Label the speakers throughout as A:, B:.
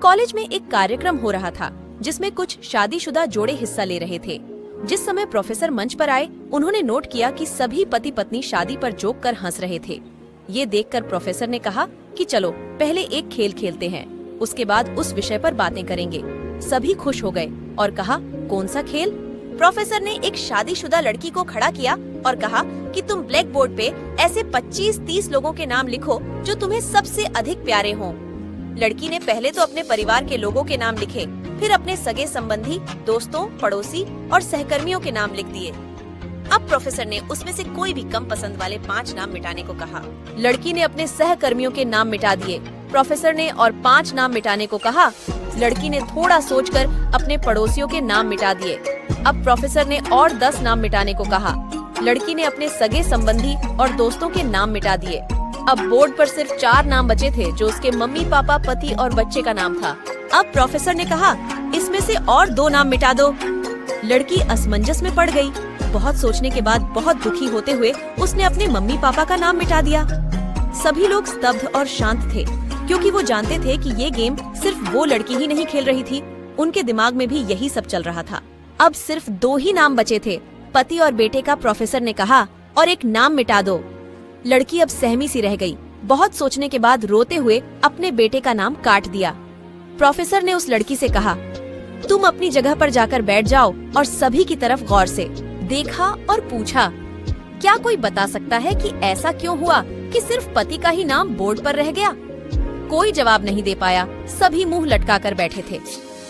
A: College में एक कार्यक्रम हो रहा था जिसमें कुछ शादीशुदा जोड़े हिस्सा ले रहे थे। जिस समय प्रोफेसर मंच पर आए, उन्होंने नोट किया कि सभी पति पत्नी शादी पर जोक कर हंस रहे थे। ये देखकर प्रोफेसर ने कहा कि चलो पहले एक खेल खेलते हैं, उसके बाद उस विषय पर बातें करेंगे। सभी खुश हो गए और कहा, कौन सा खेल? प्रोफेसर ने एक शादीशुदा लड़की को खड़ा किया और कहा कि तुम ब्लैक बोर्ड पे ऐसे 25-30 लोगों के नाम लिखो जो तुम्हें सबसे अधिक प्यारे हों। लड़की ने पहले तो अपने परिवार के लोगों के नाम लिखे, फिर अपने सगे संबंधी, दोस्तों, पड़ोसी और सहकर्मियों के नाम लिख दिए। अब प्रोफेसर ने उसमें से कोई भी कम पसंद वाले 5 नाम मिटाने को कहा। लड़की ने अपने सहकर्मियों के नाम मिटा दिए। प्रोफेसर ने और 5 नाम मिटाने को कहा। लड़की ने थोड़ा सोचकर अपने पड़ोसियों के नाम मिटा दिए। अब प्रोफेसर ने और 10 नाम मिटाने को कहा। लड़की ने अपने सगे संबंधी और दोस्तों के नाम मिटा दिए। अब बोर्ड पर सिर्फ 4 नाम बचे थे, जो उसके मम्मी पापा, पति और बच्चे का नाम था। अब प्रोफेसर ने कहा, इसमें से और 2 नाम मिटा दो। लड़की असमंजस में पड़ गई। बहुत सोचने के बाद बहुत दुखी होते हुए उसने अपने मम्मी पापा का नाम मिटा दिया। सभी लोग स्तब्ध और शांत थे, क्योंकि वो जानते थे कि ये गेम सिर्फ वो लड़की ही नहीं खेल रही थी, उनके दिमाग में भी यही सब चल रहा था। अब सिर्फ 2 ही नाम बचे थे, पति और बेटे का। प्रोफेसर ने कहा, और एक नाम मिटा दो। लड़की अब सहमी सी रह गई। बहुत सोचने के बाद रोते हुए अपने बेटे का नाम काट दिया। प्रोफेसर ने उस लड़की से कहा, तुम अपनी जगह पर जाकर बैठ जाओ और सभी की तरफ गौर से देखा और पूछा, क्या कोई बता सकता है कि ऐसा क्यों हुआ कि सिर्फ पति का ही नाम बोर्ड पर रह गया? कोई जवाब नहीं दे पाया। सभी मुंह लटकाकर बैठे थे।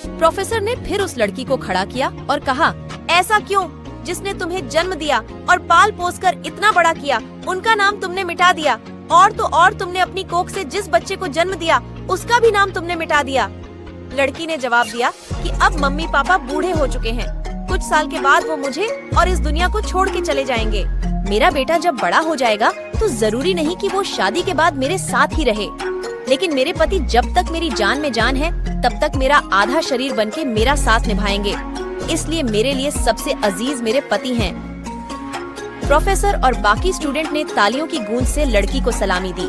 A: प्रोफेसर ने फिर उस लड़की को खड़ा किया और कहा, ऐसा क्यों? जिसने तुम्हें जन्म दिया और पाल पोस कर इतना बड़ा किया, उनका नाम तुमने मिटा दिया। और तो और तुमने अपनी कोख से जिस बच्चे को जन्म दिया, उसका भी नाम तुमने मिटा दिया। लड़की ने जवाब दिया कि अब मम्मी पापा बूढ़े हो चुके हैं। कुछ साल के बाद वो मुझे और इस दुनिया को छोड़ के चले जाएंगे। मेरा बेटा जब बड़ा हो जाएगा तो जरूरी नहीं कि वो शादी के बाद मेरे साथ ही रहे, लेकिन मेरे पति जब तक मेरी जान में जान है, तब तक मेरा आधा शरीर बनके मेरा साथ निभाएंगे। इसलिए मेरे लिए सबसे अजीज मेरे पति हैं। प्रोफेसर और बाकी स्टूडेंट ने तालियों की गूंज से लड़की को सलामी दी।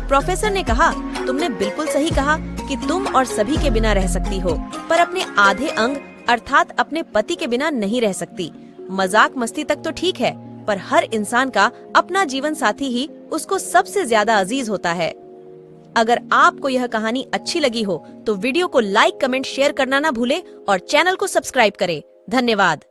A: प्रोफेसर ने कहा, तुमने बिल्कुल सही कहा कि तुम और सभी के बिना रह सकती हो, पर अपने आधे अंग अर्थात अपने पति के बिना नहीं रह सकती। मजाक मस्ती तक तो ठीक है, पर हर इंसान का अपना जीवन साथी ही उसको सबसे ज्यादा अजीज होता है। अगर आपको यह कहानी अच्छी लगी हो तो वीडियो को लाइक, कमेंट, शेयर करना ना भूले और चैनल को सब्सक्राइब करें। धन्यवाद।